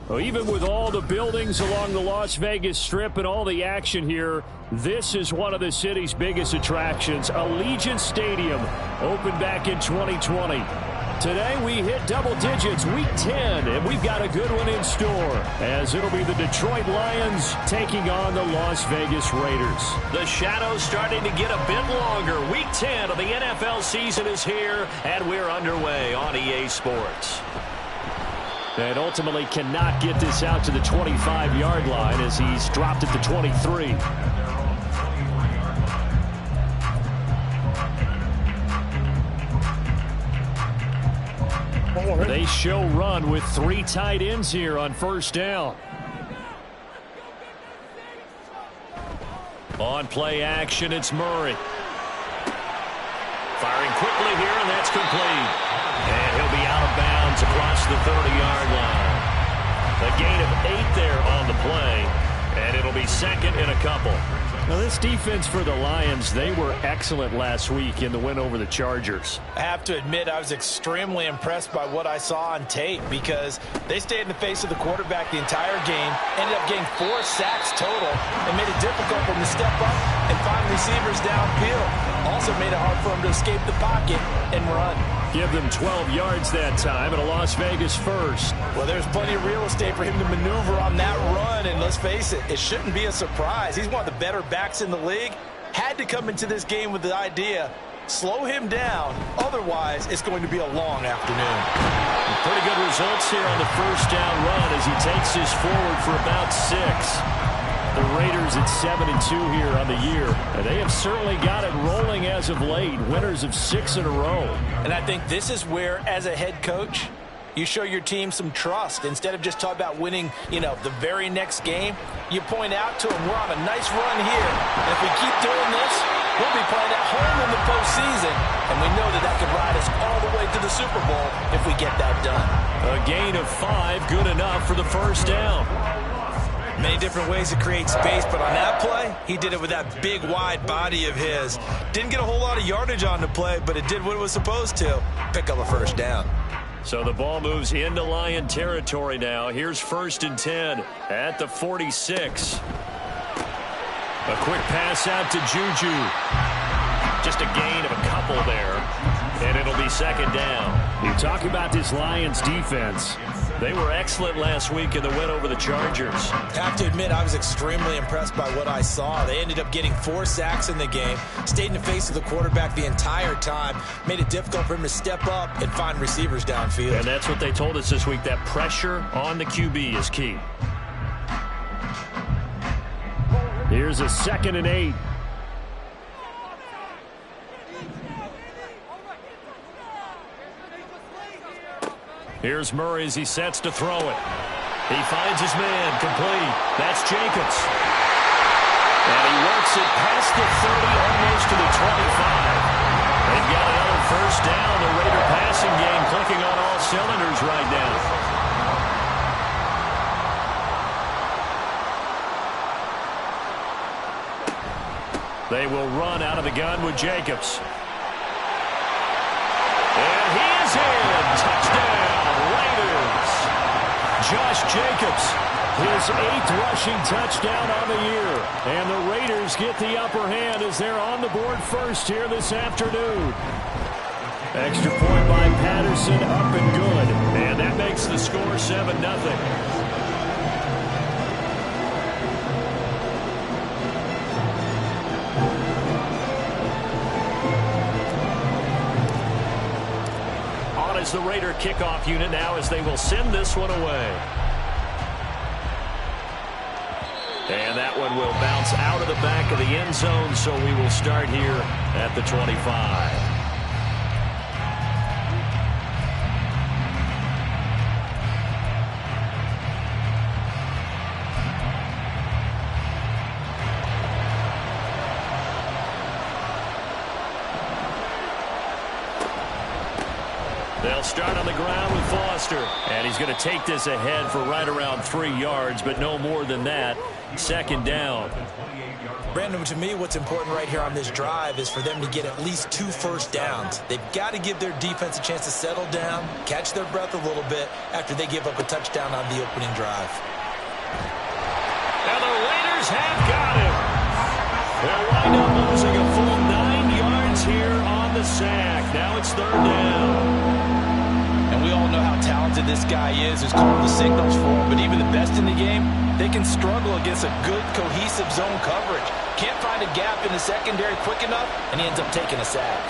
Well, even with all the buildings along the Las Vegas Strip and all the action here, this is one of the city's biggest attractions. Allegiant Stadium opened back in 2020. Today we hit double digits, week 10, and we've got a good one in store, as it'll be the Detroit Lions taking on the Las Vegas Raiders. The shadows starting to get a bit longer. Week 10 of the NFL season is here, and we're underway on EA Sports. And ultimately cannot get this out to the 25-yard line as he's dropped at the 23. They show run with 3 tight ends here on first down. On play action, it's Murray. Firing quickly here, and that's complete. And he'll be out of bounds across the 30-yard line. A gain of 8 there on the play, and it'll be second and a couple. Now, this defense for the Lions, they were excellent last week in the win over the Chargers. I have to admit, I was extremely impressed by what I saw on tape because they stayed in the face of the quarterback the entire game, ended up getting 4 sacks total, and made it difficult for him to step up and find receivers downfield. Also made it hard for him to escape the pocket and run. Give them 12 yards that time and a Las Vegas first. Well, there's plenty of real estate for him to maneuver on that run, and let's face it, it shouldn't be a surprise. He's one of the better backs in the league. Had to come into this game with the idea, slow him down, otherwise it's going to be a long afternoon. Pretty good results here on the first down run as he takes this forward for about 6. The Raiders at 7-2 here on the year. And they have certainly got it rolling as of late. Winners of 6 in a row. And I think this is where, as a head coach, you show your team some trust. Instead of just talking about winning, the very next game, you point out to them, we're on a nice run here. And if we keep doing this, we'll be playing at home in the postseason. And we know that that could ride us all the way to the Super Bowl if we get that done. A gain of 5, good enough for the first down. Many different ways to create space, but on that play, he did it with that big, wide body of his. Didn't get a whole lot of yardage on the play, but it did what it was supposed to. Pick up a first down. So the ball moves into Lion territory now. Here's 1st and 10 at the 46. A quick pass out to Juju. Just a gain of a couple there, and it'll be 2nd down. You talk about this Lions defense. They were excellent last week in the win over the Chargers. I have to admit, I was extremely impressed by what I saw. They ended up getting 4 sacks in the game, stayed in the face of the quarterback the entire time, made it difficult for him to step up and find receivers downfield. And that's what they told us this week, that pressure on the QB is key. Here's a 2nd and 8. Here's Murray as he sets to throw it. He finds his man, complete. That's Jacobs. And he works it past the 30, almost to the 25. They've got another first down. The Raider passing game clicking on all cylinders right now. They will run out of the gun with Jacobs. And he is in. Touchdown. Josh Jacobs, his 8th rushing touchdown on the year. And the Raiders get the upper hand as they're on the board first here this afternoon. Extra point by Patterson, up and good. And that makes the score 7-0. On is the Raider kickoff unit now as they will send this one away. And that one will bounce out of the back of the end zone, so we will start here at the 25. They'll start on the ground with Foster. And he's going to take this ahead for right around 3 yards, but no more than that. Second down. Brandon, to me, what's important right here on this drive is for them to get at least 2 first downs. They've got to give their defense a chance to settle down, catch their breath a little bit after they give up a touchdown on the opening drive. And the Raiders have got him. They'll wind up losing a full 9 yards here on the sack. Now it's third down. And we all know how talented this guy is who's called the signals for him. But even the best in the game, they can struggle against a good, cohesive zone coverage. Can't find a gap in the secondary quick enough, and he ends up taking a sack.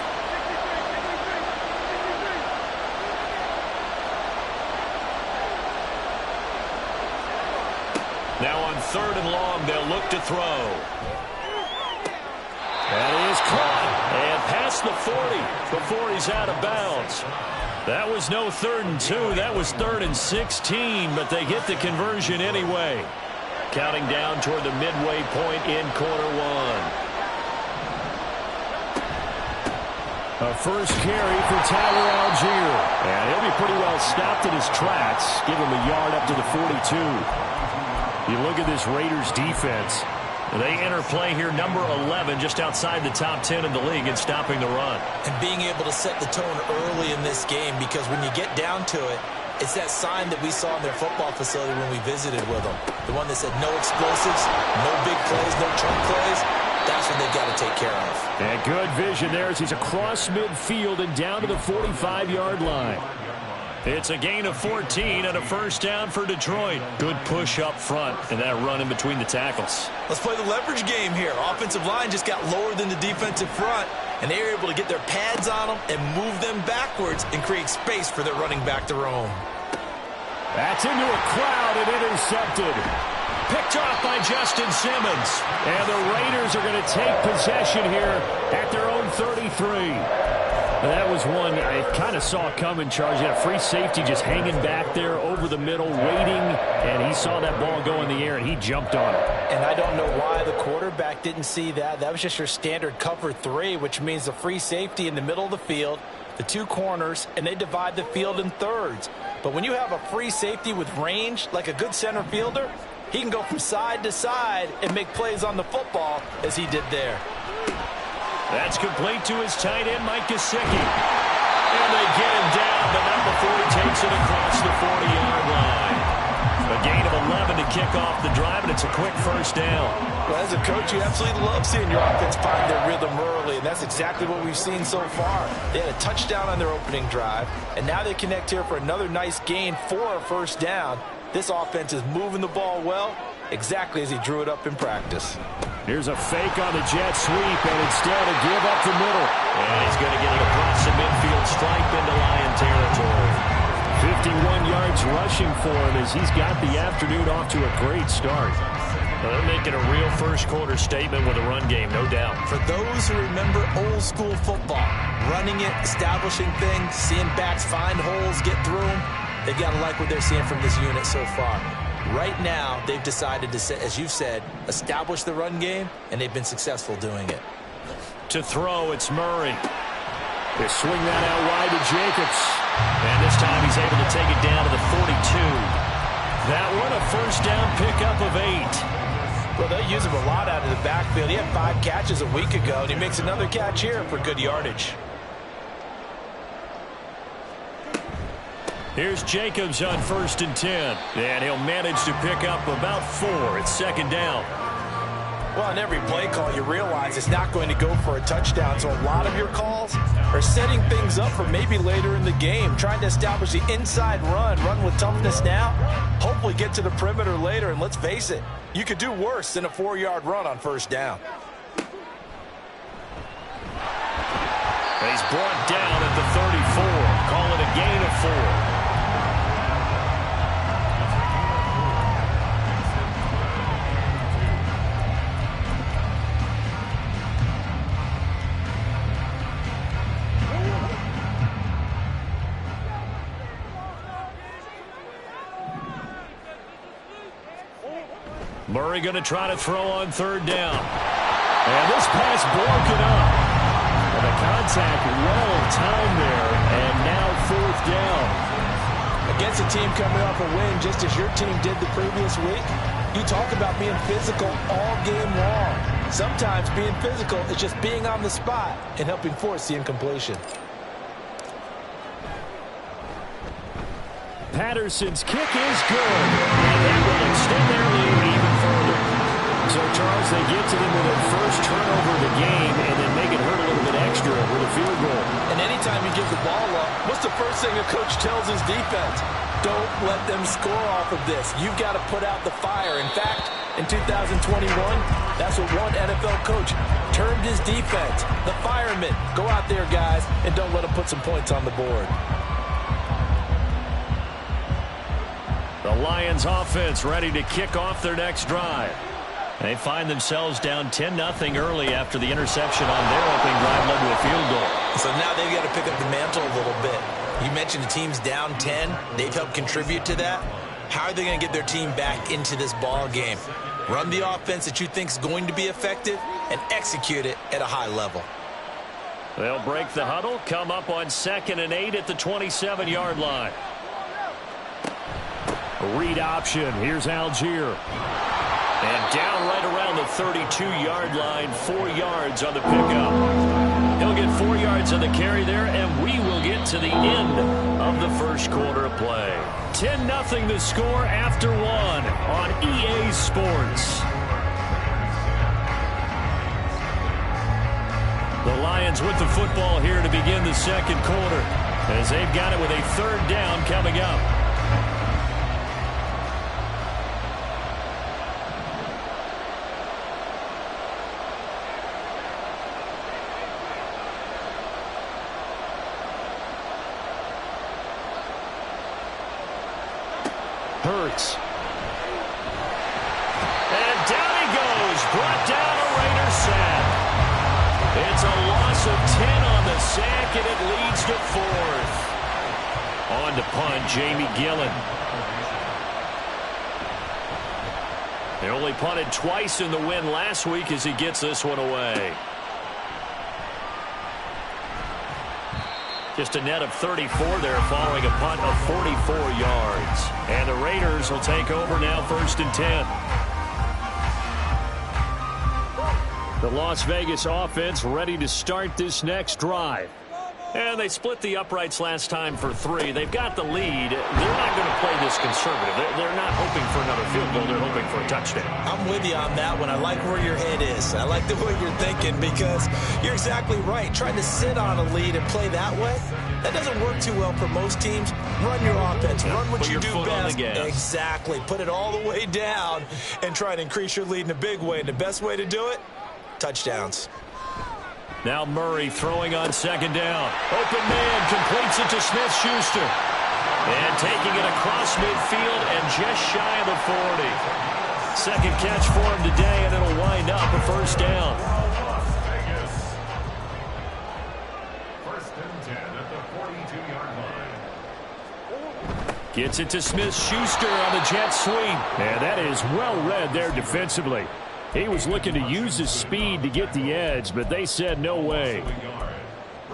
Now on third and long, they'll look to throw. That is caught. And past the 40 before he's out of bounds. That was no 3rd and 2. That was 3rd and 16, but they get the conversion anyway. Counting down toward the midway point in quarter one. A first carry for Tyler Algier. And he'll be pretty well stopped in his tracks. Give him a yard up to the 42. You look at this Raiders defense. They enter play here number 11, just outside the top 10 in the league in stopping the run. And being able to set the tone early in this game, because when you get down to it, it's that sign that we saw in their football facility when we visited with them. The one that said no explosives, no big plays, no chunk plays. That's what they've got to take care of. And good vision there as he's across midfield and down to the 45-yard line. It's a gain of 14 and a first down for Detroit. Good push up front and that run in between the tackles. Let's play the leverage game here. Offensive line just got lower than the defensive front, and they were able to get their pads on them and move them backwards and create space for their running back to roam. That's into a crowd and intercepted. Picked off by Justin Simmons. And the Raiders are going to take possession here at their own 33. That was one I kind of saw coming, Charles. You had a free safety just hanging back there over the middle, waiting, and he saw that ball go in the air, and he jumped on it. And I don't know why the quarterback didn't see that. That was just your standard cover 3, which means the free safety in the middle of the field, the 2 corners, and they divide the field in thirds. But when you have a free safety with range, like a good center fielder, he can go from side to side and make plays on the football as he did there. That's complete to his tight end, Mike Gesicki. And they get him down, but not before he takes it across the 40-yard line. A gain of 11 to kick off the drive, and it's a quick first down. Well, as a coach, you absolutely love seeing your offense find their rhythm early, and that's exactly what we've seen so far. They had a touchdown on their opening drive, and now they connect here for another nice gain for a first down. This offense is moving the ball well, exactly as he drew it up in practice. Here's a fake on the jet sweep, and instead a give up the middle. And he's going to get it across the midfield stripe into Lion territory. 51 yards rushing for him as he's got the afternoon off to a great start. Well, they're making a real first-quarter statement with a run game, no doubt. For those who remember old-school football, running it, establishing things, seeing backs find holes, get through them, they've got to like what they're seeing from this unit so far. Right now, they've decided to, as you've said, establish the run game, and they've been successful doing it. To throw, it's Murray. They swing that out wide to Jacobs. And this time he's able to take it down to the 42. That one a first down pickup of 8. Well, they use him a lot out of the backfield. He had 5 catches a week ago, and he makes another catch here for good yardage. Here's Jacobs on 1st and 10. And he'll manage to pick up about 4. It's second down. Well, in every play call, you realize it's not going to go for a touchdown. So a lot of your calls are setting things up for maybe later in the game, trying to establish the inside run with toughness now, hopefully get to the perimeter later. And let's face it, you could do worse than a 4-yard run on first down. He's brought down at the 34. Call it a gain of 4. Murray going to try to throw on third down. And this pass broken up. And the contact well timed there. And now fourth down. Against a team coming off a win just as your team did the previous week, you talk about being physical all game long. Sometimes being physical is just being on the spot and helping force the incompletion. Patterson's kick is good. And that will extend their lead even further. So, Charles, they get to them with their first turnover of the game and then make it hurt a little bit extra with a field goal. And anytime you give the ball up, what's the first thing a coach tells his defense? Don't let them score off of this. You've got to put out the fire. In fact, in 2021, that's what one NFL coach termed his defense. The firemen. Go out there, guys, and don't let them put some points on the board. The Lions offense ready to kick off their next drive. They find themselves down 10-0 early after the interception on their opening drive led to a field goal. So now they've got to pick up the mantle a little bit. You mentioned the team's down 10. They've helped contribute to that. How are they going to get their team back into this ball game? Run the offense that you think is going to be effective and execute it at a high level. They'll break the huddle, come up on 2nd and 8 at the 27-yard line. Read option. Here's Algier. And down right around the 32-yard line, 4 yards on the pickup. He'll get 4 yards on the carry there, and we will get to the end of the first quarter of play. 10-0 the score after 1 on EA Sports. The Lions with the football here to begin the second quarter, as they've got it with a third down coming up. Hurts. And down he goes. Brought down a Raider sack. It's a loss of 10 on the sack, and it leads to 4th. On to punt, Jamie Gillen. They only punted twice in the win last week as he gets this one away. Just a net of 34 there following a punt of 44 yards. And the Raiders will take over now 1st and 10. The Las Vegas offense ready to start this next drive. And they split the uprights last time for 3. They've got the lead. They're not going to play this conservative. They're not hoping for another field goal. They're hoping for a touchdown. I'm with you on that one. I like where your head is. I like the way you're thinking because you're exactly right. Trying to sit on a lead and play that way, that doesn't work too well for most teams. Run your offense. Run what you do best. Exactly. Put it all the way down and try to increase your lead in a big way. And the best way to do it, touchdowns. Now Murray throwing on 2nd down. Open man completes it to Smith-Schuster. And taking it across midfield and just shy of the 40. Second catch for him today, and it'll wind up a first down. First and 10 at the 42-yard line. Gets it to Smith-Schuster on the jet sweep. And that is well read there defensively. He was looking to use his speed to get the edge, but they said no way.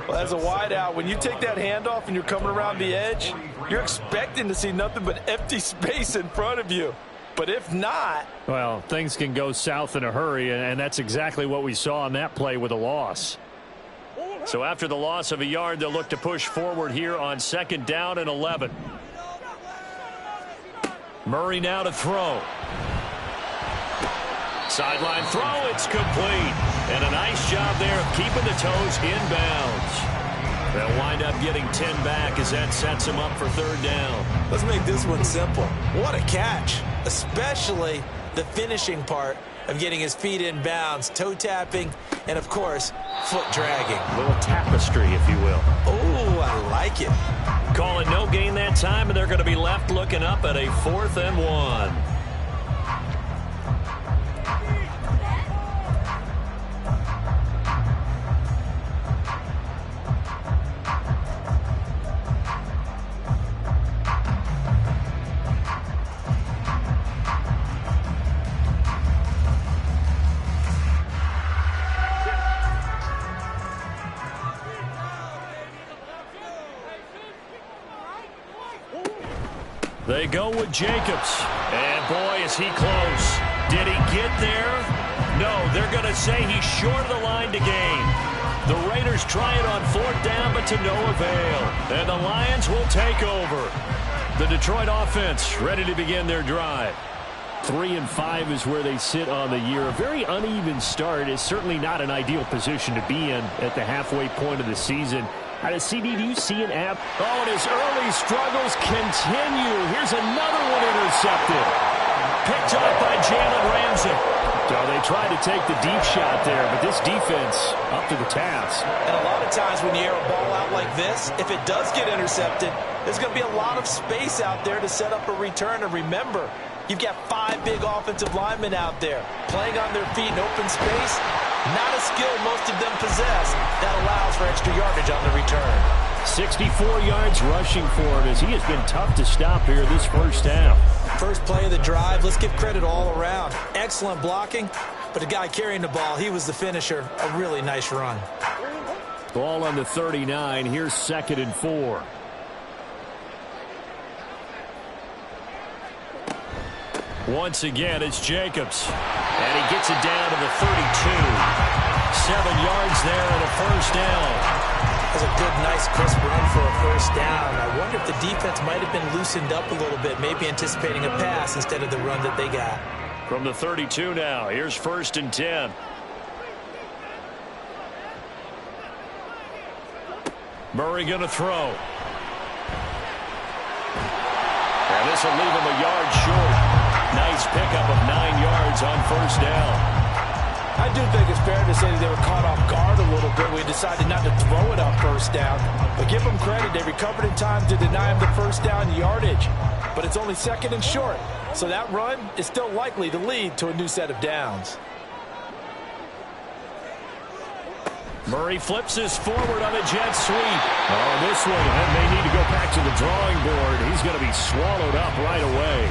Well, as a wideout, when you take that handoff and you're coming around the edge, you're expecting to see nothing but empty space in front of you. But if not... Well, things can go south in a hurry, and that's exactly what we saw on that play with a loss. So after the loss of a yard, they'll look to push forward here on 2nd down and 11. Murray now to throw. Sideline throw, it's complete. And a nice job there of keeping the toes inbounds. They'll wind up getting 10 back as that sets them up for third down. Let's make this one simple. What a catch, especially the finishing part of getting his feet in bounds, toe tapping, and of course, foot dragging. A little tapestry, if you will. Oh, I like it. Call it no gain that time, and they're going to be left looking up at a 4th and 1. They go with Jacobs. And boy, is he close. Did he get there? No, they're going to say he's short of the line to gain. The Raiders try it on 4th down, but to no avail. And the Lions will take over. The Detroit offense ready to begin their drive. 3-5 is where they sit on the year. A very uneven start is certainly not an ideal position to be in at the halfway point of the season. CD, do you see an app? Oh, and his early struggles continue. Here's another one intercepted. Picked up by Jalen Ramsey. So they tried to take the deep shot there, but this defense up to the task. And a lot of times when you air a ball out like this, if it does get intercepted, there's going to be a lot of space out there to set up a return. And remember, you've got 5 big offensive linemen out there playing on their feet in open space. Not a skill most of them possess. That allows for extra yardage on the return. 64 yards rushing for him as he has been tough to stop here this first half. First play of the drive, let's give credit all around. Excellent blocking, but the guy carrying the ball, he was the finisher. A really nice run. Ball on the 39. Here's 2nd and 4. Once again, it's Jacobs. And he gets it down to the 32. 7 yards there and a first down. That's a good, nice, crisp run for a first down. I wonder if the defense might have been loosened up a little bit, maybe anticipating a pass instead of the run that they got. From the 32 now, here's 1st and 10. Murray going to throw. And this will leave him a yard short. Nice pickup of 9 yards on first down. I do think it's fair to say that they were caught off guard a little bit. We decided not to throw it on first down. But give them credit. They recovered in time to deny him the first down yardage. But it's only 2nd and short. So that run is still likely to lead to a new set of downs. Murray flips this forward on a jet sweep. Oh, this one may need to go back to the drawing board. He's going to be swallowed up right away.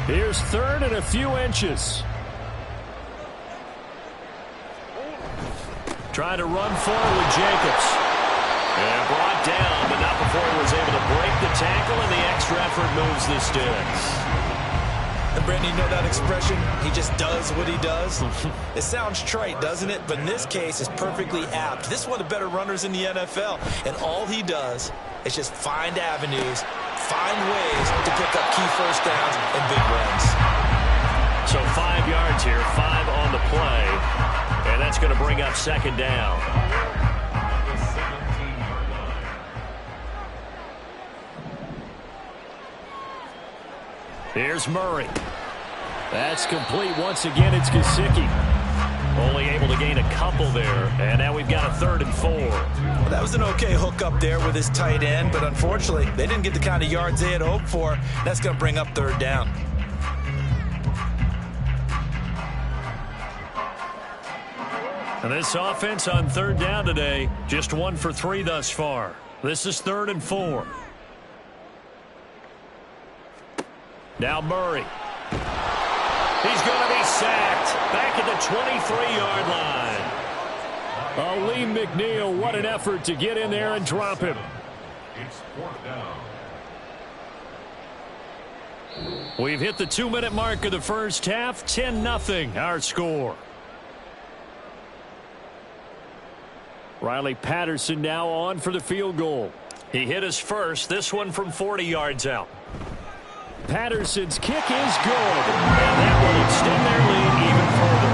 Here's 3rd and a few inches. Trying to run forward with Jacobs. And brought down, but not before he was able to break the tackle, and the extra effort moves the sticks. And Brandon, you know that expression? He just does what he does. It sounds trite, doesn't it? But in this case, it's perfectly apt. This is one of the better runners in the NFL, and all he does is just find avenues, find ways to pick up key first downs and big runs. So 5 yards here, 5 on the play, and that's going to bring up 2nd down. Here's Murray. That's complete. Once again, it's Gesicki. Only able to gain a couple there, and now we've got a 3rd and 4. Well, that was an okay hook up there with his tight end, but unfortunately, they didn't get the kind of yards they had hoped for. That's going to bring up 3rd down. And this offense on 3rd down today, just 1 for 3 thus far. This is 3rd and 4. Now Murray. He's going to be sacked back at the 23-yard line. Lee McNeil, what an effort to get in there and drop him. It's 4th down. We've hit the 2-minute mark of the first half. 10-0 our score. Riley Patterson now on for the field goal. He hit his first, this one from 40 yards out. Patterson's kick is good, and that will extend their lead even further.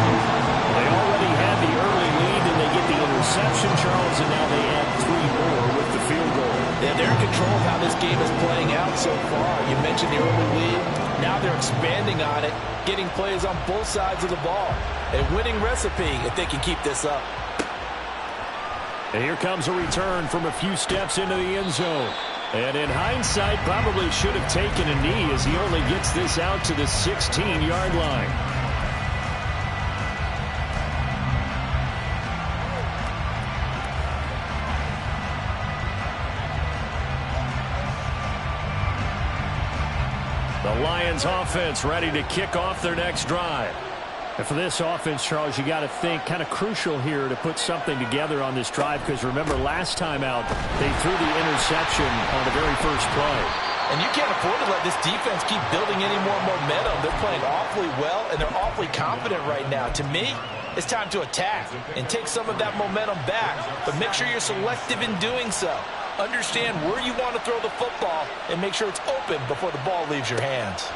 They already had the early lead, and they get the interception, Charles, and now they add 3 more with the field goal. Yeah, they're in control of how this game is playing out so far. You mentioned the early lead. Now they're expanding on it, getting plays on both sides of the ball. A winning recipe if they can keep this up. And here comes a return from a few steps into the end zone. And in hindsight, probably should have taken a knee as he only gets this out to the 16-yard line. The Lions offense ready to kick off their next drive. And for this offense, Charles, you got to think kind of crucial here to put something together on this drive, because remember last time out they threw the interception on the very first play. And you can't afford to let this defense keep building any more momentum. They're playing awfully well, and they're awfully confident right now. To me, it's time to attack and take some of that momentum back, but make sure you're selective in doing so. Understand where you want to throw the football and make sure it's open before the ball leaves your hands.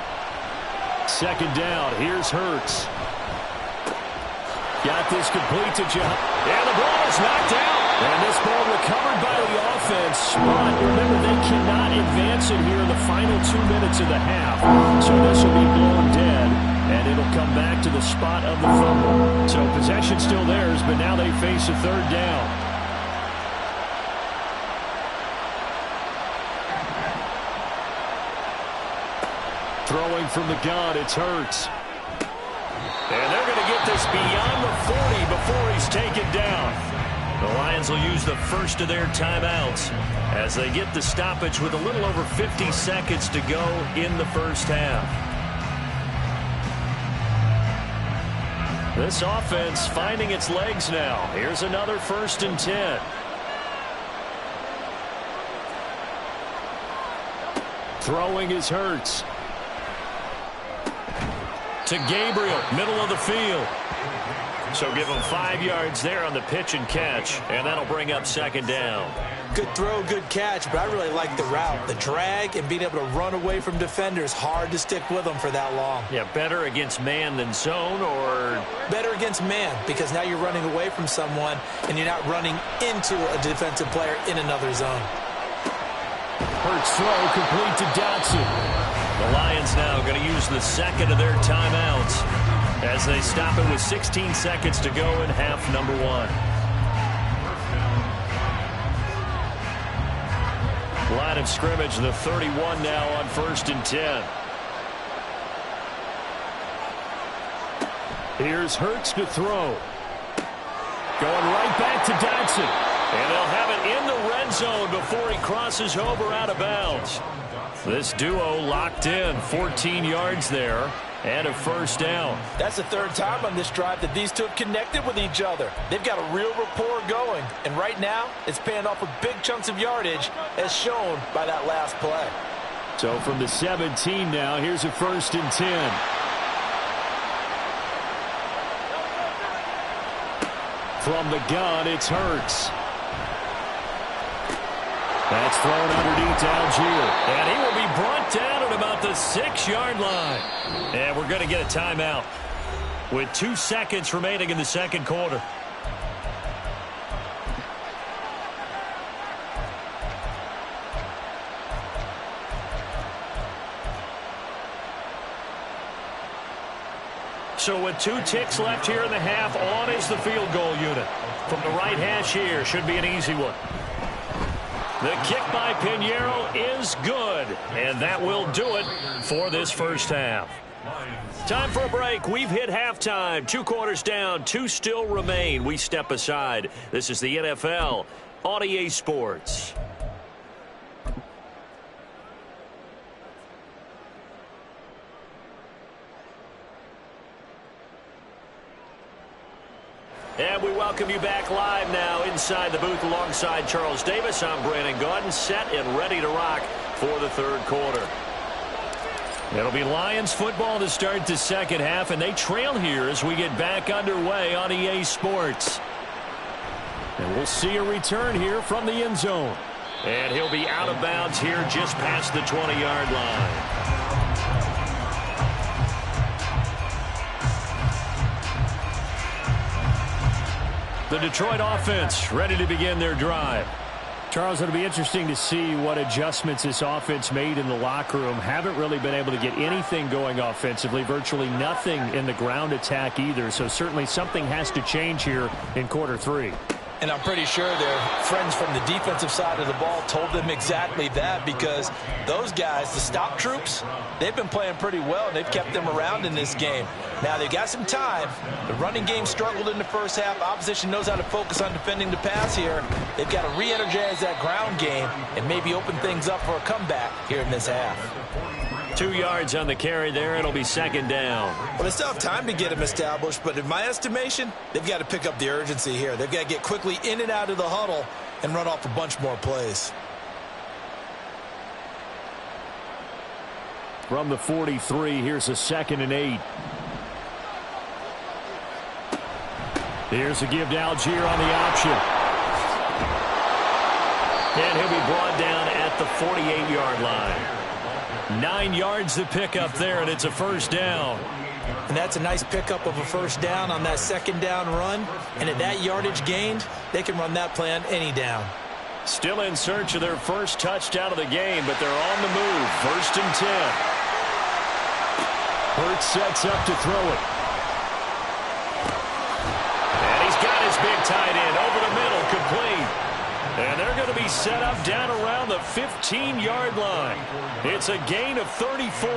Second down, here's Hurts. Got this complete to John. And the ball is knocked out. And this ball recovered by the offense. But remember, they cannot advance it here in the final 2 minutes of the half. So this will be blown dead. And it'll come back to the spot of the fumble. So possession still theirs, but now they face a third down. Throwing from the gun, it's Hurts. And they're going to get this beyond the 40 before he's taken down. The Lions will use the first of their timeouts as they get the stoppage with a little over 50 seconds to go in the first half. This offense finding its legs now. Here's another 1st and 10. Throwing is Hurts. To Gabriel, middle of the field. So give him 5 yards there on the pitch and catch, and that'll bring up second down. Good throw, good catch, but I really like the route. The drag and being able to run away from defenders, hard to stick with them for that long. Yeah, better against man than zone, or? Better against man, because now you're running away from someone and you're not running into a defensive player in another zone. Hurts throw complete to Dotson. The Lions now going to use the second of their timeouts as they stop it with 16 seconds to go in half number 1. Line of scrimmage, the 31 now on 1st and 10. Here's Hurts to throw. Going right back to Dotson. And they'll have it in the red zone before he crosses over out of bounds. This duo locked in, 14 yards there, and a first down. That's the 3rd time on this drive that these two have connected with each other. They've got a real rapport going, and right now it's paying off with big chunks of yardage as shown by that last play. So from the 17 now, here's a 1st and 10. From the gun, it's Hurts. That's thrown underneath to Algier. And he will be brought down at about the 6-yard line. And we're going to get a timeout with 2 seconds remaining in the second quarter. So with 2 ticks left here in the half, on is the field goal unit. From the right hash here, should be an easy one. The kick by Pinheiro is good, and that will do it for this first half. Time for a break. We've hit halftime. 2 quarters down, 2 still remain. We step aside. This is the NFL on EA Sports. And we welcome you back live now inside the booth alongside Charles Davis. I'm Brandon Gaudin, set and ready to rock for the third quarter. It'll be Lions football to start the second half, and they trail here as we get back underway on EA Sports. And we'll see a return here from the end zone. And he'll be out of bounds here just past the 20-yard line. The Detroit offense ready to begin their drive. Charles, it'll be interesting to see what adjustments this offense made in the locker room. Haven't really been able to get anything going offensively, virtually nothing in the ground attack either. So certainly something has to change here in quarter three. And I'm pretty sure their friends from the defensive side of the ball told them exactly that, because those guys, the stop troops, they've been playing pretty well, and they've kept them around in this game. Now, they've got some time. The running game struggled in the first half. Opposition knows how to focus on defending the pass here. They've got to re-energize that ground game and maybe open things up for a comeback here in this half. 2 yards on the carry there. It'll be second down. Well, they still have time to get him established, but in my estimation, they've got to pick up the urgency here. They've got to get quickly in and out of the huddle and run off a bunch more plays. From the 43, here's a 2nd and 8. Here's a give to Algier on the option. And he'll be brought down at the 48-yard line. 9 yards to pick up there, and it's a first down. And that's a nice pickup of a first down on that second down run. And at that yardage gained, they can run that play on any down. Still in search of their first touchdown of the game, but they're on the move. 1st and 10. Hurts sets up to throw it. And he's got his big tight end over the middle, complete. And they're going to be set up down around the 15-yard line. It's a gain of 34.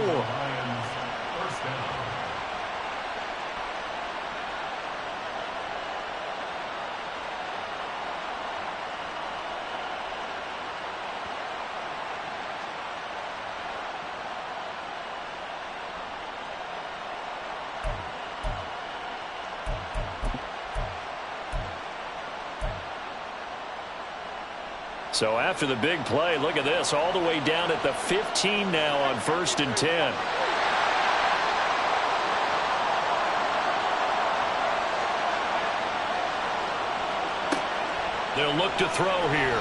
So after the big play, look at this, all the way down at the 15 now on 1st and 10. They'll look to throw here.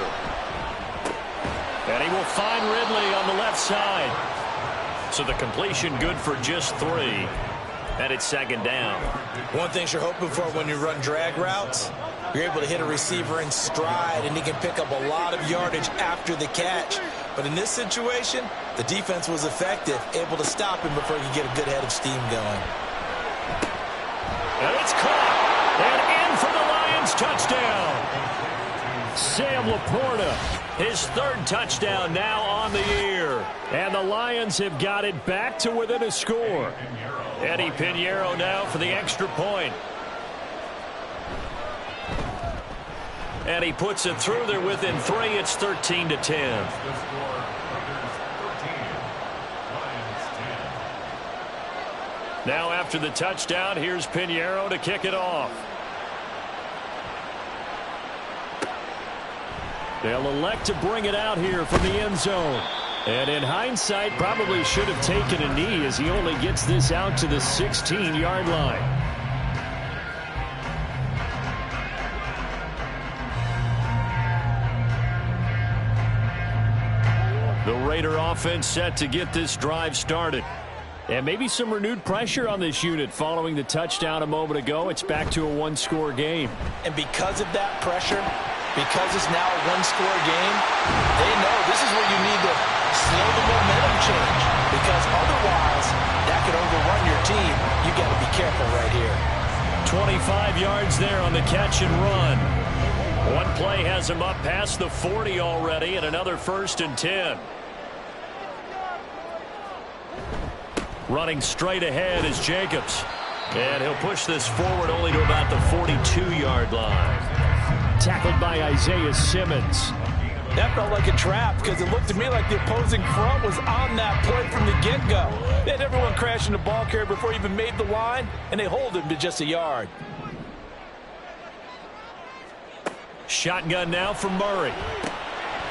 And he will find Ridley on the left side. So the completion good for just 3. And it's 2nd down. One thing you're hoping for when you run drag routes, you're able to hit a receiver in stride, and he can pick up a lot of yardage after the catch. But in this situation, the defense was effective, able to stop him before he could get a good head of steam going. And it's caught. And in for the Lions touchdown. Sam Laporta, his 3rd touchdown now on the year. And the Lions have got it back to within a score. Eddie Pinheiro now for the extra point. And he puts it through there within 3. It's 13-10. Now after the touchdown, here's Pinheiro to kick it off. They'll elect to bring it out here from the end zone. And in hindsight, probably should have taken a knee as he only gets this out to the 16-yard line. The Raider offense set to get this drive started. And maybe some renewed pressure on this unit following the touchdown a moment ago. It's back to a 1-score game. And because of that pressure, because it's now a 1-score game, they know this is where you need to slow the momentum change, because otherwise that could overrun your team. You got to be careful right here. 25 yards there on the catch and run. One play has him up past the 40 already, and another 1st and 10. Running straight ahead is Jacobs. And he'll push this forward only to about the 42-yard line. Tackled by Isaiah Simmons. That felt like a trap, because it looked to me like the opposing front was on that play from the get-go. They had everyone crashing the ball carrier before he even made the line, and they hold him to just a yard. Shotgun now for Murray.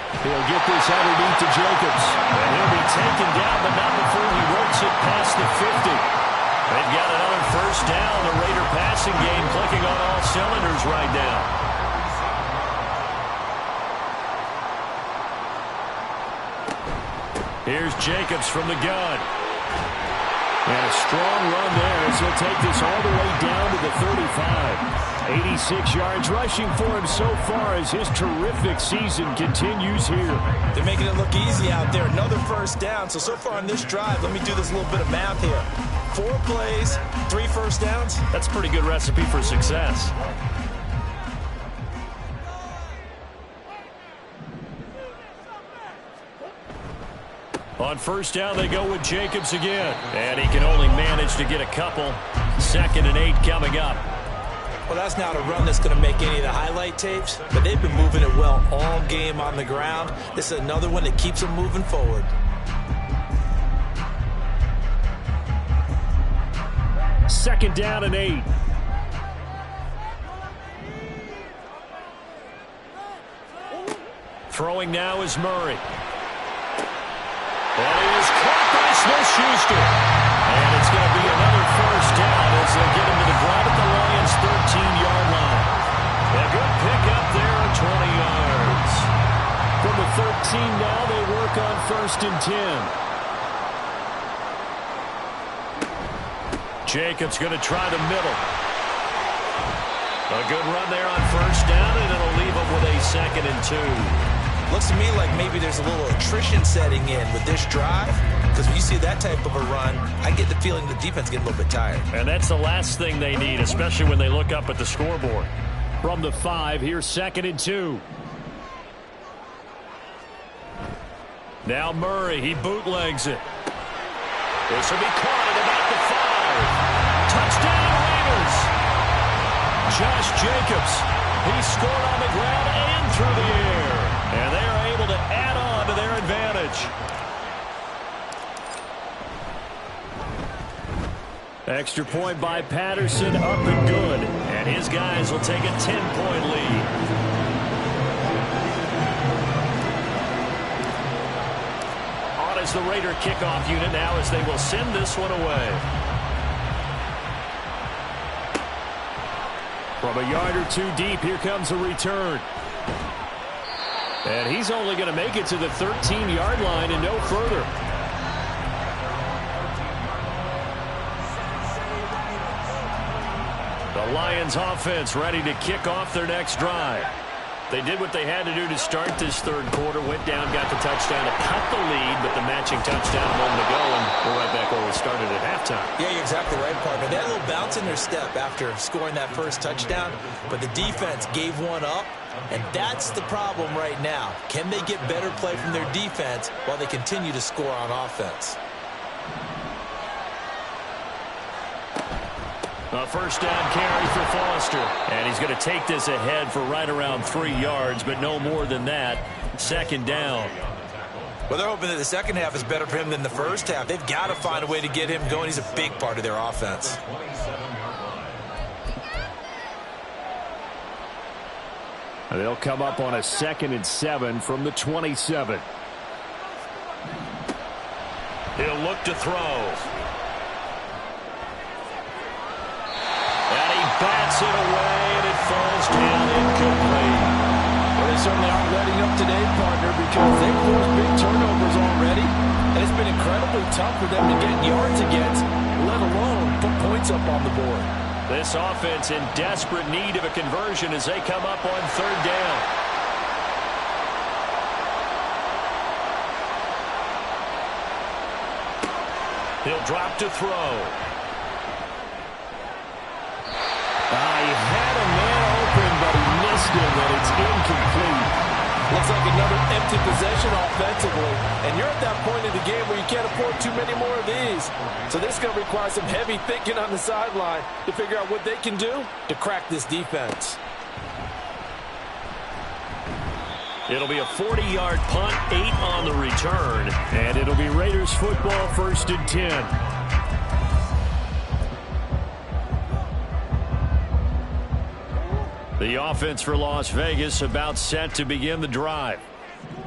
He'll get this underneath to Jacobs. And he'll be taken down, but not before he works it past the 50. They've got another first down. The Raider passing game clicking on all cylinders right now. Here's Jacobs from the gun. And a strong run there as he'll take this all the way down to the 35. 86 yards rushing for him so far as his terrific season continues here. They're making it look easy out there. Another first down. So far on this drive, let me do this little bit of math here. 4 plays, 3 first downs. That's a pretty good recipe for success. On first down, they go with Jacobs again. And he can only manage to get a couple. 2nd and 8 coming up. Well, that's not a run that's going to make any of the highlight tapes, but they've been moving it well all game on the ground. This is another one that keeps them moving forward. Second down and 8. Throwing now is Murray. And he is caught by Smith-Schuster. And it's going to be another first down as they get him to the ground at the Lions' 13-yard line. A good pickup there at 20 yards. From the 13 now, they work on 1st and 10. Jacobs going to try the middle. A good run there on first down, and it'll leave him with a 2nd and 2. Looks to me like maybe there's a little attrition setting in with this drive, because when you see that type of a run, I get the feeling the defense gets a little bit tired. And that's the last thing they need, especially when they look up at the scoreboard. From the 5, here's 2nd and 2. Now Murray, he bootlegs it. This will be caught at about the 5. Touchdown Raiders! Josh Jacobs, he scored on the ground and through the air. And they are able to add on to their advantage. Extra point by Patterson, up and good. And his guys will take a 10-point lead. On as the Raider kickoff unit now as they will send this one away. From a yard or 2 deep, here comes a return. And he's only going to make it to the 13-yard line and no further. The Lions offense ready to kick off their next drive. They did what they had to do to start this 3rd quarter. Went down, got the touchdown to cut the lead, but the matching touchdown a moment ago, and we're right back where we started at halftime. Yeah, you're exactly right, partner. They had a little bounce in their step after scoring that first touchdown, but the defense gave one up. And that's the problem right now. Can they get better play from their defense while they continue to score on offense? A first down carry for Foster. And he's going to take this ahead for right around 3 yards, but no more than that. 2nd down. Well, they're hoping that the second half is better for him than the first half. They've got to find a way to get him going. He's a big part of their offense. They'll come up on a 2nd and 7 from the 27. He'll look to throw. And he bats it away, and it falls down incomplete. Well, they certainly aren't letting up today, partner, because they've forced big turnovers already. And it's been incredibly tough for them to get yards against, let alone put points up on the board. This offense in desperate need of a conversion as they come up on 3rd down. He'll drop to throw. He had a man open, but he missed him, and it's incomplete. Looks like another empty possession offensively. And you're at that point in the game where you can't afford too many more of these. So this is going to require some heavy thinking on the sideline to figure out what they can do to crack this defense. It'll be a 40-yard punt, 8 on the return. And it'll be Raiders football, 1st and 10. The offense for Las Vegas about set to begin the drive.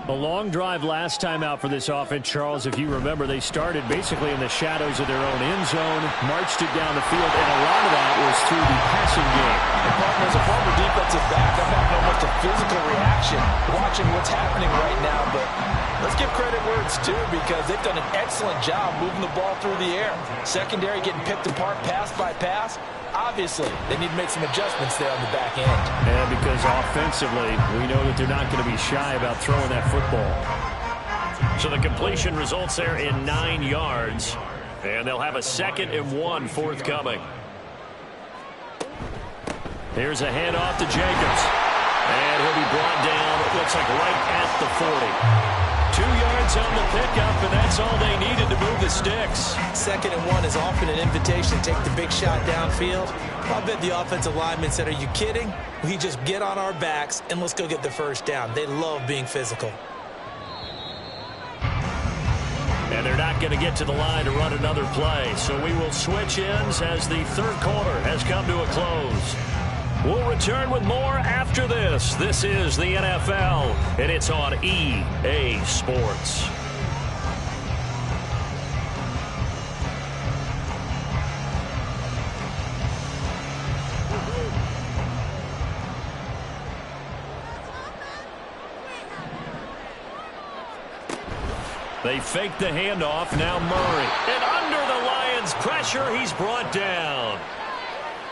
A long drive last time out for this offense, Charles. If you remember, they started basically in the shadows of their own end zone, marched it down the field, and a lot of that was through the passing game. And partner, as a former defensive back, I'm having almost a physical reaction watching what's happening right now. But let's give credit where it's due, because they've done an excellent job moving the ball through the air. Secondary getting picked apart pass by pass. Obviously, they need to make some adjustments there on the back end. And because offensively, we know that they're not going to be shy about throwing that football. So the completion results there in 9 yards. And they'll have a 2nd and 1 forthcoming. Here's a handoff to Jacobs. And he'll be brought down, it looks like right at the 40. 2 yards on the pickup, and that's all they needed to move the sticks. 2nd and 1 is often an invitation to take the big shot downfield. I bet the offensive linemen said, are you kidding? We just get on our backs and let's go get the first down. They love being physical. And they're not going to get to the line to run another play. So we will switch ends as the 3rd quarter has come to a close. We'll return with more after this. This is the NFL, and it's on EA Sports. They fake the handoff. Now Murray. And under the Lions' pressure, he's brought down.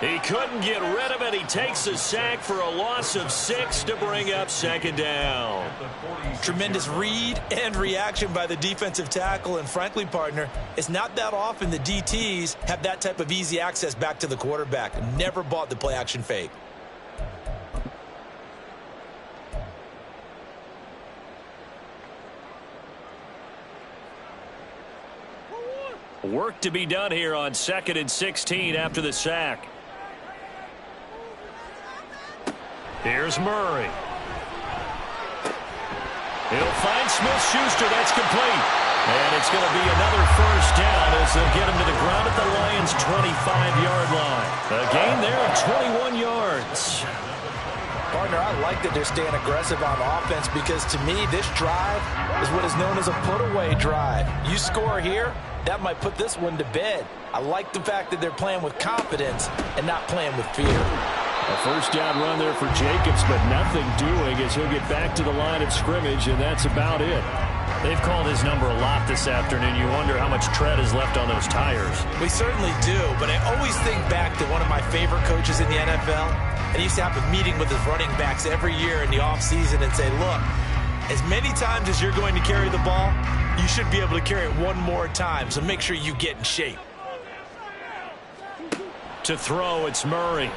He couldn't get rid of it. He takes a sack for a loss of 6 to bring up 2nd down. Tremendous read and reaction by the defensive tackle. And frankly, partner, it's not that often the DTs have that type of easy access back to the quarterback. Never bought the play action fake. Work to be done here on 2nd and 16 after the sack. Here's Murray. He'll find Smith-Schuster. That's complete. And it's going to be another first down as they'll get him to the ground at the Lions' 25-yard line. A gain there of 21 yards. Partner, I like that they're staying aggressive on offense, because to me, this drive is what is known as a put-away drive. You score here, that might put this one to bed. I like the fact that they're playing with confidence and not playing with fear. A first down run there for Jacobs, but nothing doing as he'll get back to the line of scrimmage, and that's about it. They've called his number a lot this afternoon. You wonder how much tread is left on those tires. We certainly do, but I always think back to one of my favorite coaches in the NFL. And he used to have a meeting with his running backs every year in the offseason and say, look, as many times as you're going to carry the ball, you should be able to carry it one more time, so make sure you get in shape. To throw, it's Murray.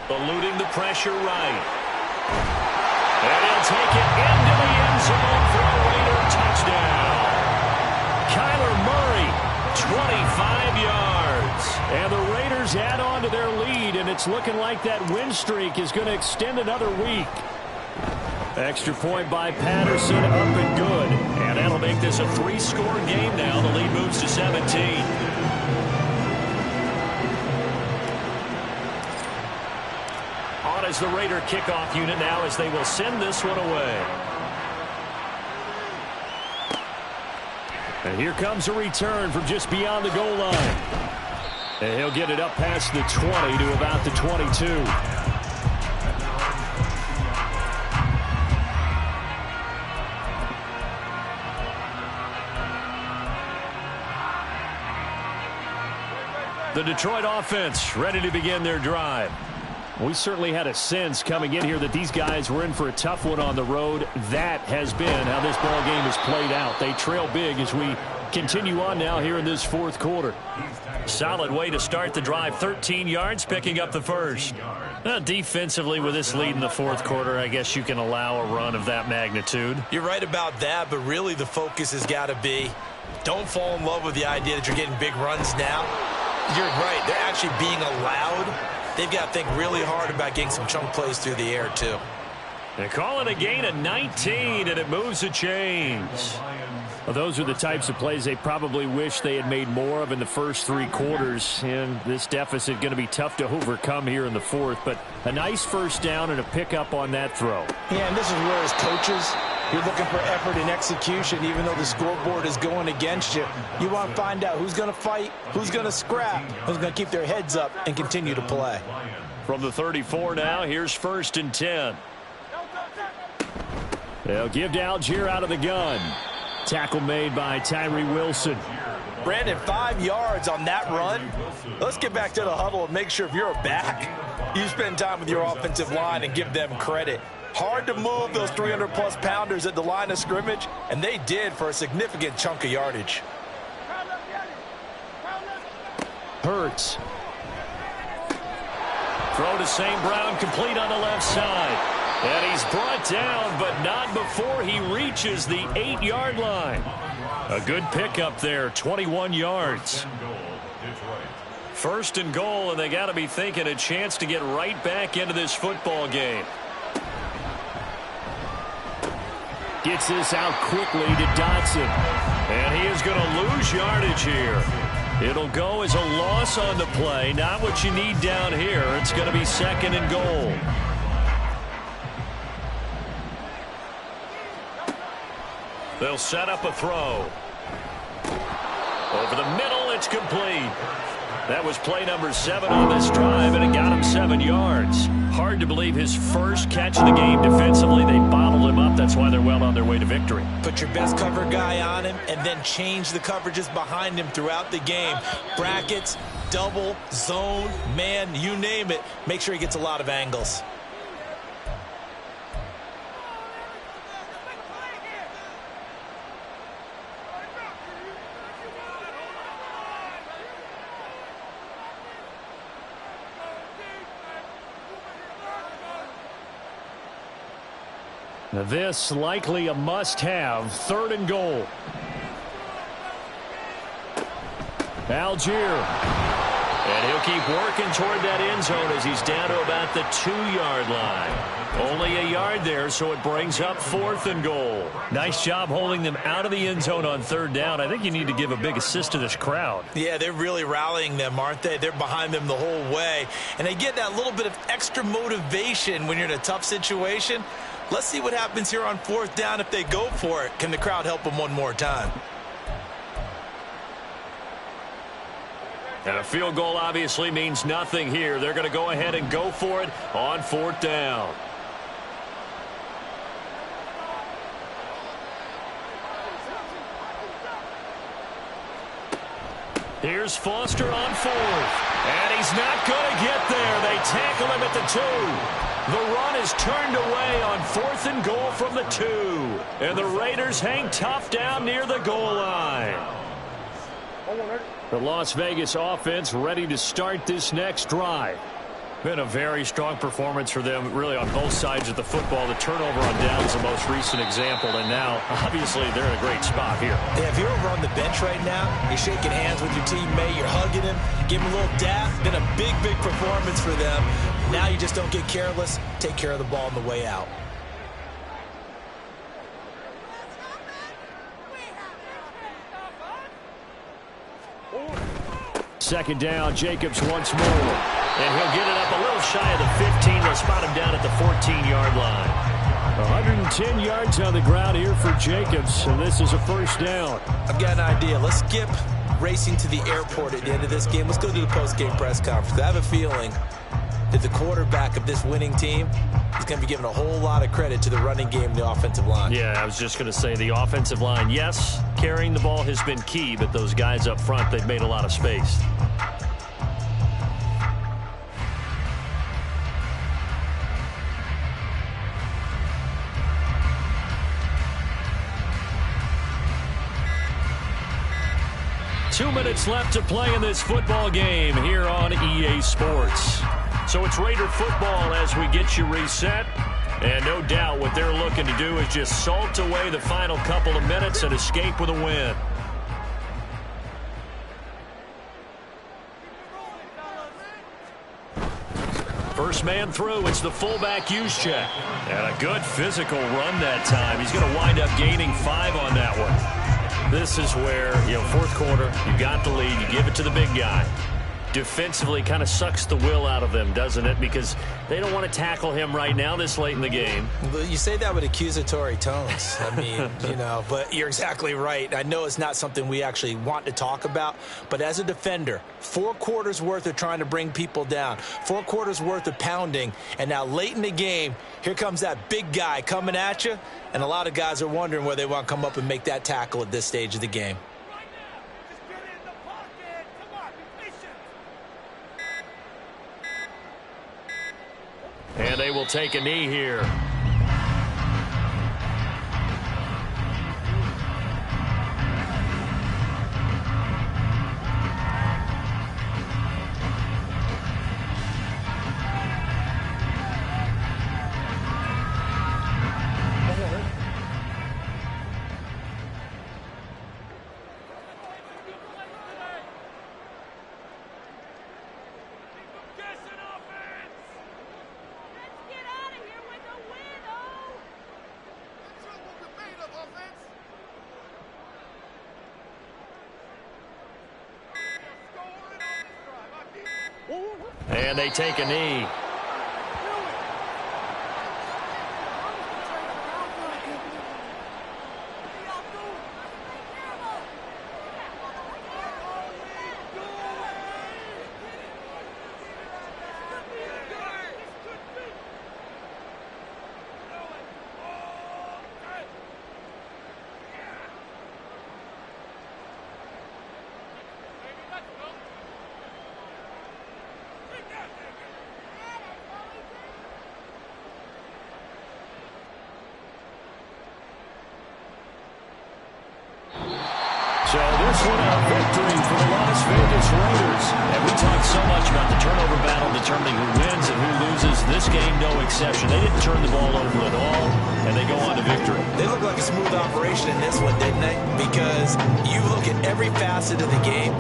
Eluding the pressure right. And he'll take it into the end zone for a Raider touchdown. Kyler Murray, 25 yards. And the Raiders add on to their lead, and it's looking like that win streak is going to extend another week. Extra point by Patterson, up and good. And that'll make this a 3-score game now. The lead moves to 17. As the Raider kickoff unit now, as they will send this one away. And here comes a return from just beyond the goal line. And he'll get it up past the 20 to about the 22. The Detroit offense ready to begin their drive. We certainly had a sense coming in here that these guys were in for a tough one on the road. That has been how this ball game has played out. They trail big as we continue on now here in this 4th quarter. Solid way to start the drive. 13 yards, picking up the first. Defensively, with this lead in the 4th quarter, I guess you can allow a run of that magnitude. You're right about that, but really the focus has got to be, don't fall in love with the idea that you're getting big runs now. You're right. They're actually being allowed. They've got to think really hard about getting some chunk plays through the air, too. They call it a gain of 19, and it moves the chains. Well, those are the types of plays they probably wish they had made more of in the first 3 quarters. And this deficit going to be tough to overcome here in the 4th. But a nice first down and a pickup on that throw. Yeah, and this is where as coaches, You're looking for effort and execution, even though the scoreboard is going against you. You want to find out who's going to fight, who's going to scrap, who's going to keep their heads up and continue to play. From the 34 now, here's 1st and 10. They'll give to Algier out of the gun. Tackle made by Tyree Wilson. Brandon, 5 yards on that run. Let's get back to the huddle and make sure if you're a back, you spend time with your offensive line and give them credit. Hard to move those 300-plus pounders at the line of scrimmage, and they did for a significant chunk of yardage. Hurts. Throw to St. Brown, complete on the left side. And he's brought down, but not before he reaches the 8-yard line. A good pickup there, 21 yards. 1st and goal, and they got to be thinking a chance to get right back into this football game. Gets this out quickly to Dotson. And he is going to lose yardage here. It'll go as a loss on the play. Not what you need down here. It's going to be 2nd and goal. They'll set up a throw. Over the middle, it's complete. That was play number 7 on this drive, and it got him 7 yards. Hard to believe his first catch of the game defensively. They bottled him up. That's why they're well on their way to victory. Put your best cover guy on him and then change the coverages behind him throughout the game. Brackets, double, zone, man, you name it. Make sure he gets a lot of angles. This likely a must-have. 3rd and goal. Algier. And he'll keep working toward that end zone as he's down to about the 2-yard line. Only a yard there, so it brings up 4th and goal. Nice job holding them out of the end zone on 3rd down. I think you need to give a big assist to this crowd. Yeah, they're really rallying them, aren't they? They're behind them the whole way. And they get that little bit of extra motivation when you're in a tough situation. Let's see what happens here on 4th down if they go for it. Can the crowd help them one more time? And a field goal obviously means nothing here. They're going to go ahead and go for it on 4th down. Here's Foster on 4th. And he's not going to get there. They tackle him at the 2. The run is turned away on 4th and goal from the 2. And the Raiders hang tough down near the goal line. The Las Vegas offense ready to start this next drive. Been a very strong performance for them, really, on both sides of the football. The turnover on downs the most recent example, and now, obviously, they're in a great spot here. Yeah, if you're over on the bench right now, you're shaking hands with your teammate, you're hugging him, give him a little dap. Been a big, big performance for them. Now you just don't get careless. Take care of the ball on the way out. Second down, Jacobs once more. And he'll get it up a little shy of the 15. They'll spot him down at the 14-yard line. 110 yards on the ground here for Jacobs, and this is a 1st down. I've got an idea. Let's skip racing to the airport at the end of this game. Let's go to the post-game press conference. I have a feeling that the quarterback of this winning team is going to be giving a whole lot of credit to the running game and the offensive line. Yeah, I was just going to say the offensive line, yes, carrying the ball has been key, but those guys up front, they've made a lot of space. Two minutes left to play in this football game here on EA Sports. So it's Raider football as we get you reset. And no doubt what they're looking to do is just salt away the final couple of minutes and escape with a win. First man through, it's the fullback Juszczyk. And a good physical run that time. He's going to wind up gaining 5 on that one. This is where, 4th quarter, you got the lead, you give it to the big guy. defensively kind of sucks the will out of them, doesn't it? Because they don't want to tackle him right now this late in the game. But you say that with accusatory tones. I mean, but you're exactly right. I know it's not something we actually want to talk about, but as a defender, 4 quarters worth of trying to bring people down, 4 quarters worth of pounding, and now late in the game, here comes that big guy coming at you, and a lot of guys are wondering where they want to come up and make that tackle at this stage of the game. And they will take a knee here. And they take a knee. So this one a victory for the Las Vegas Raiders. And we talked so much about the turnover battle determining who wins and who loses. This game, no exception. They didn't turn the ball over at all, and they go on to victory. They look like a smooth operation in this one, didn't they? Because you look at every facet of the game,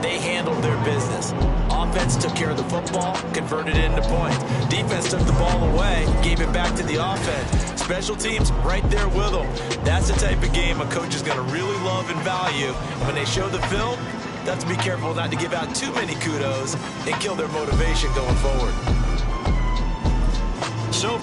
they handled their business. Offense took care of the football, converted it into points. Defense took the ball away, gave it back to the offense. Special teams right there with them. That's the type of game a coach is going to really love and value. When they show the film, they have to be careful not to give out too many kudos and kill their motivation going forward. So